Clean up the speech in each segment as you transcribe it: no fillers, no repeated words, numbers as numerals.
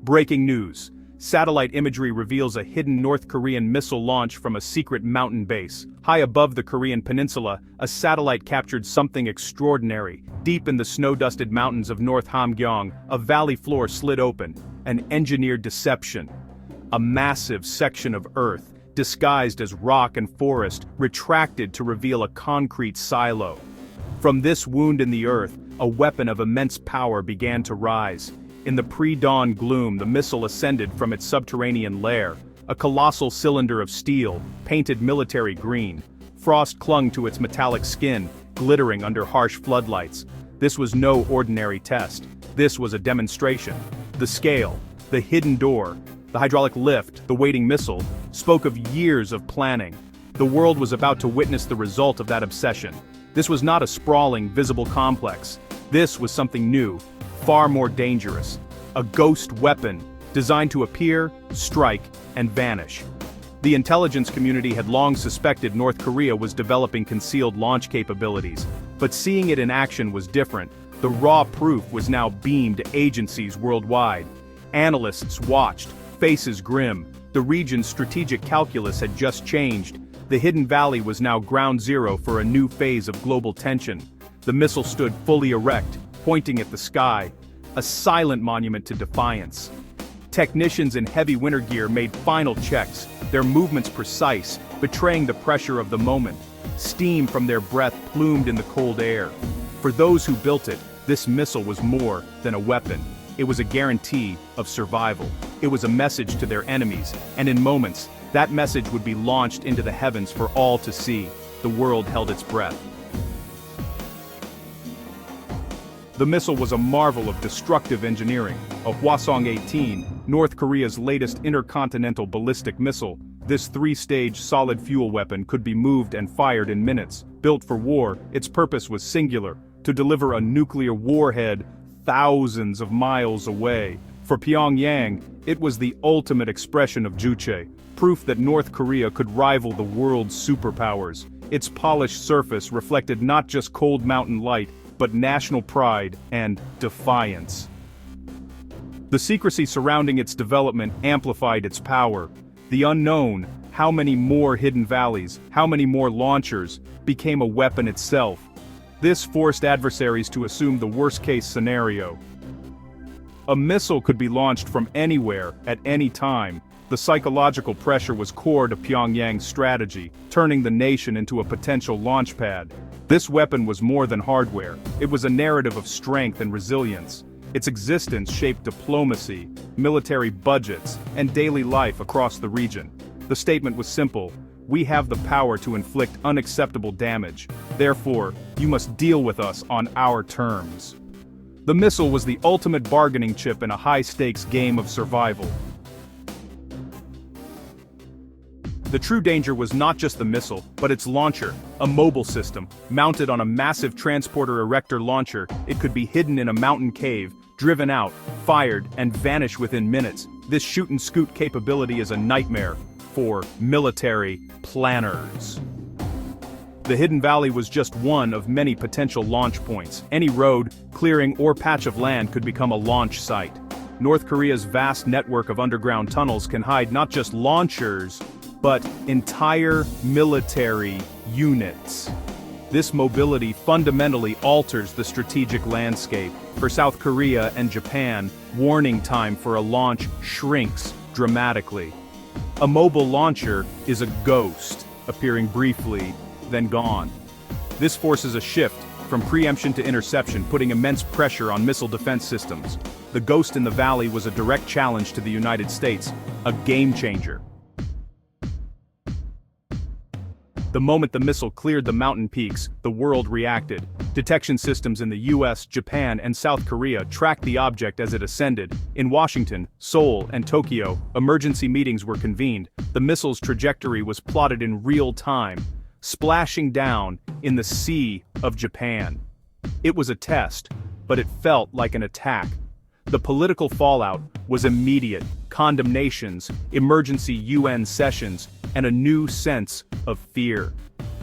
Breaking news. Satellite imagery reveals a hidden North Korean missile launch from a secret mountain base. High above the Korean peninsula, a satellite captured something extraordinary. Deep in the snow-dusted mountains of North Hamgyong, a valley floor slid open. An engineered deception. A massive section of earth, disguised as rock and forest, retracted to reveal a concrete silo. From this wound in the earth, a weapon of immense power began to rise. In the pre-dawn gloom, the missile ascended from its subterranean lair, a colossal cylinder of steel, painted military green. Frost clung to its metallic skin, glittering under harsh floodlights. This was no ordinary test. This was a demonstration. The scale, the hidden door, the hydraulic lift, the waiting missile, spoke of years of planning. The world was about to witness the result of that obsession. This was not a sprawling, visible complex. This was something new, far more dangerous. A ghost weapon, designed to appear, strike, and vanish. The intelligence community had long suspected North Korea was developing concealed launch capabilities, but seeing it in action was different. The raw proof was now beamed to agencies worldwide. Analysts watched, faces grim. The region's strategic calculus had just changed. The hidden valley was now ground zero for a new phase of global tension. The missile stood fully erect, pointing at the sky, a silent monument to defiance. Technicians in heavy winter gear made final checks, their movements precise, betraying the pressure of the moment. Steam from their breath plumed in the cold air. For those who built it, this missile was more than a weapon. It was a guarantee of survival. It was a message to their enemies, and in moments, that message would be launched into the heavens for all to see. The world held its breath. The missile was a marvel of destructive engineering, a Hwasong-18, North Korea's latest intercontinental ballistic missile. This three-stage solid fuel weapon could be moved and fired in minutes. Built for war, its purpose was singular: to deliver a nuclear warhead thousands of miles away. For Pyongyang, it was the ultimate expression of Juche, proof that North Korea could rival the world's superpowers. Its polished surface reflected not just cold mountain light, but national pride and defiance. The secrecy surrounding its development amplified its power. The unknown, how many more hidden valleys, how many more launchers, became a weapon itself. This forced adversaries to assume the worst-case scenario. A missile could be launched from anywhere, at any time. The psychological pressure was core to Pyongyang's strategy, turning the nation into a potential launch pad. This weapon was more than hardware. It was a narrative of strength and resilience. Its existence shaped diplomacy, military budgets, and daily life across the region. The statement was simple: we have the power to inflict unacceptable damage. Therefore, you must deal with us on our terms. The missile was the ultimate bargaining chip in a high-stakes game of survival. The true danger was not just the missile, but its launcher, a mobile system. Mounted on a massive transporter erector launcher, it could be hidden in a mountain cave, driven out, fired, and vanish within minutes. This shoot-and-scoot capability is a nightmare for military planners. The hidden valley was just one of many potential launch points. Any road, clearing, or patch of land could become a launch site. North Korea's vast network of underground tunnels can hide not just launchers, but entire military units. This mobility fundamentally alters the strategic landscape. For South Korea and Japan, warning time for a launch shrinks dramatically. A mobile launcher is a ghost, appearing briefly, then gone. This forces a shift from preemption to interception, putting immense pressure on missile defense systems. The ghost in the valley was a direct challenge to the United States, a game changer. The moment the missile cleared the mountain peaks, the world reacted. Detection systems in the US, Japan, and South Korea tracked the object as it ascended. In Washington, Seoul, and Tokyo, emergency meetings were convened. The missile's trajectory was plotted in real time, splashing down in the Sea of Japan. It was a test, but it felt like an attack. The political fallout was immediate: condemnations, emergency UN sessions, and a new sense of fear.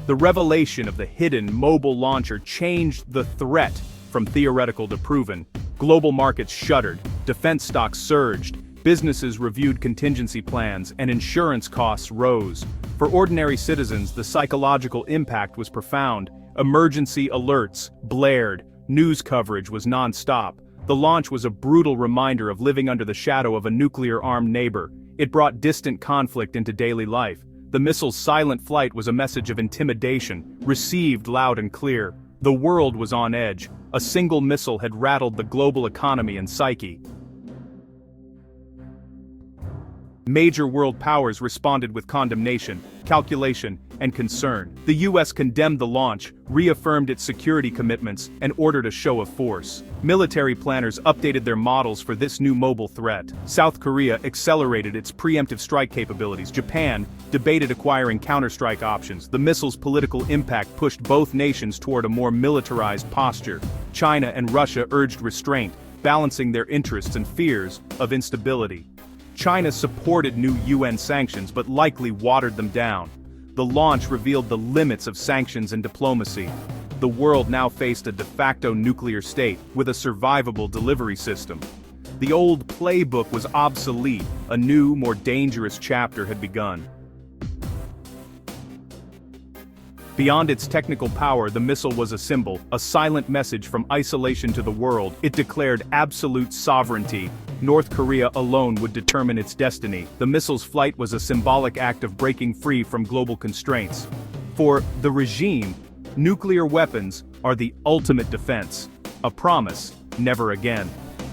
The revelation of the hidden mobile launcher changed the threat from theoretical to proven. Global markets shuddered, defense stocks surged, Businesses reviewed contingency plans and insurance costs rose. For ordinary citizens, the psychological impact was profound. Emergency alerts blared, news coverage was non-stop. The launch was a brutal reminder of living under the shadow of a nuclear-armed neighbor. It brought distant conflict into daily life. The missile's silent flight was a message of intimidation, received loud and clear. The world was on edge. A single missile had rattled the global economy and psyche. Major world powers responded with condemnation, calculation, and concern. The US condemned the launch, reaffirmed its security commitments, and ordered a show of force. Military planners updated their models for this new mobile threat. South Korea accelerated its preemptive strike capabilities. Japan debated acquiring counterstrike options. The missile's political impact pushed both nations toward a more militarized posture. China and Russia urged restraint, balancing their interests and fears of instability. China supported new UN sanctions but likely watered them down. The launch revealed the limits of sanctions and diplomacy. The world now faced a de facto nuclear state with a survivable delivery system. The old playbook was obsolete. A new, more dangerous chapter had begun. Beyond its technical power, the missile was a symbol, a silent message from isolation to the world. It declared absolute sovereignty. North Korea alone would determine its destiny. The missile's flight was a symbolic act of breaking free from global constraints. For the regime, nuclear weapons are the ultimate defense. A promise, never again.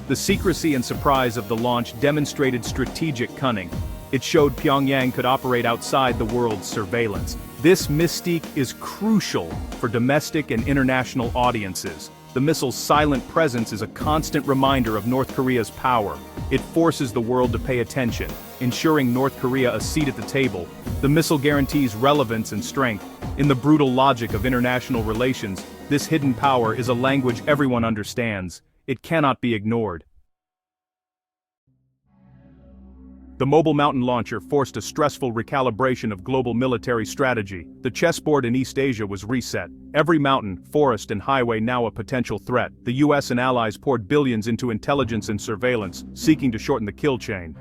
The secrecy and surprise of the launch demonstrated strategic cunning. It showed Pyongyang could operate outside the world's surveillance. This mystique is crucial for domestic and international audiences. The missile's silent presence is a constant reminder of North Korea's power. It forces the world to pay attention, ensuring North Korea a seat at the table. The missile guarantees relevance and strength. In the brutal logic of international relations, this hidden power is a language everyone understands. It cannot be ignored. The mobile mountain launcher forced a stressful recalibration of global military strategy. The chessboard in East Asia was reset. Every mountain, forest, and highway now a potential threat. The US and allies poured billions into intelligence and surveillance, seeking to shorten the kill chain.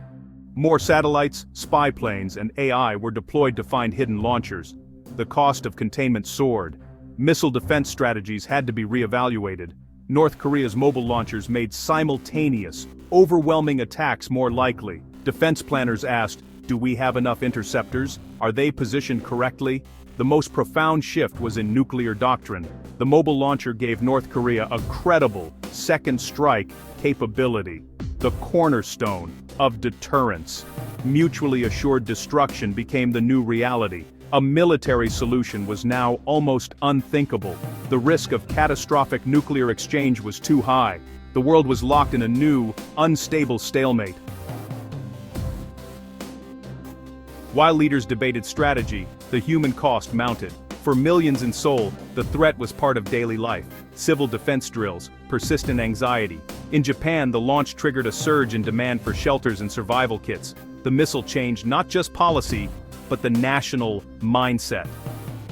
More satellites, spy planes, and AI were deployed to find hidden launchers. The cost of containment soared. Missile defense strategies had to be reevaluated. North Korea's mobile launchers made simultaneous, overwhelming attacks more likely. Defense planners asked, do we have enough interceptors? Are they positioned correctly? The most profound shift was in nuclear doctrine. The mobile launcher gave North Korea a credible second strike capability, the cornerstone of deterrence. Mutually assured destruction became the new reality. A military solution was now almost unthinkable. The risk of catastrophic nuclear exchange was too high. The world was locked in a new, unstable stalemate. While leaders debated strategy, the human cost mounted. For millions in Seoul, the threat was part of daily life. Civil defense drills, persistent anxiety. In Japan, the launch triggered a surge in demand for shelters and survival kits. The missile changed not just policy, but the national mindset.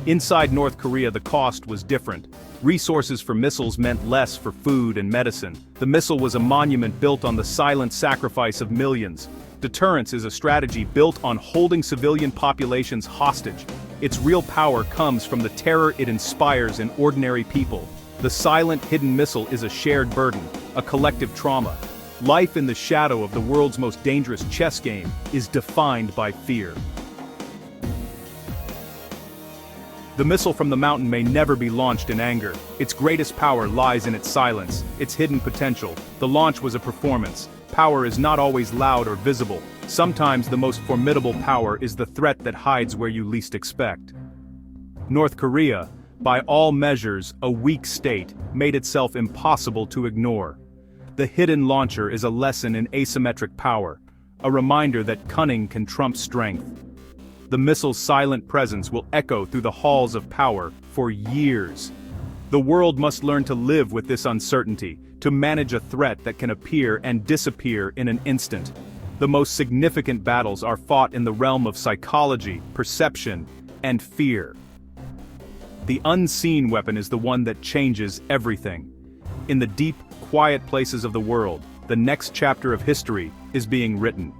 Inside North Korea, the cost was different. Resources for missiles meant less for food and medicine. The missile was a monument built on the silent sacrifice of millions. Deterrence is a strategy built on holding civilian populations hostage. Its real power comes from the terror it inspires in ordinary people. The silent, hidden missile is a shared burden, a collective trauma. Life in the shadow of the world's most dangerous chess game is defined by fear. The missile from the mountain may never be launched in anger. Its greatest power lies in its silence, its hidden potential. The launch was a performance. Power is not always loud or visible. Sometimes the most formidable power is the threat that hides where you least expect. North Korea, by all measures a weak state, made itself impossible to ignore. The hidden launcher is a lesson in asymmetric power, a reminder that cunning can trump strength. The missile's silent presence will echo through the halls of power for years. The world must learn to live with this uncertainty, to manage a threat that can appear and disappear in an instant. The most significant battles are fought in the realm of psychology, perception, and fear. The unseen weapon is the one that changes everything. In the deep, quiet places of the world, the next chapter of history is being written.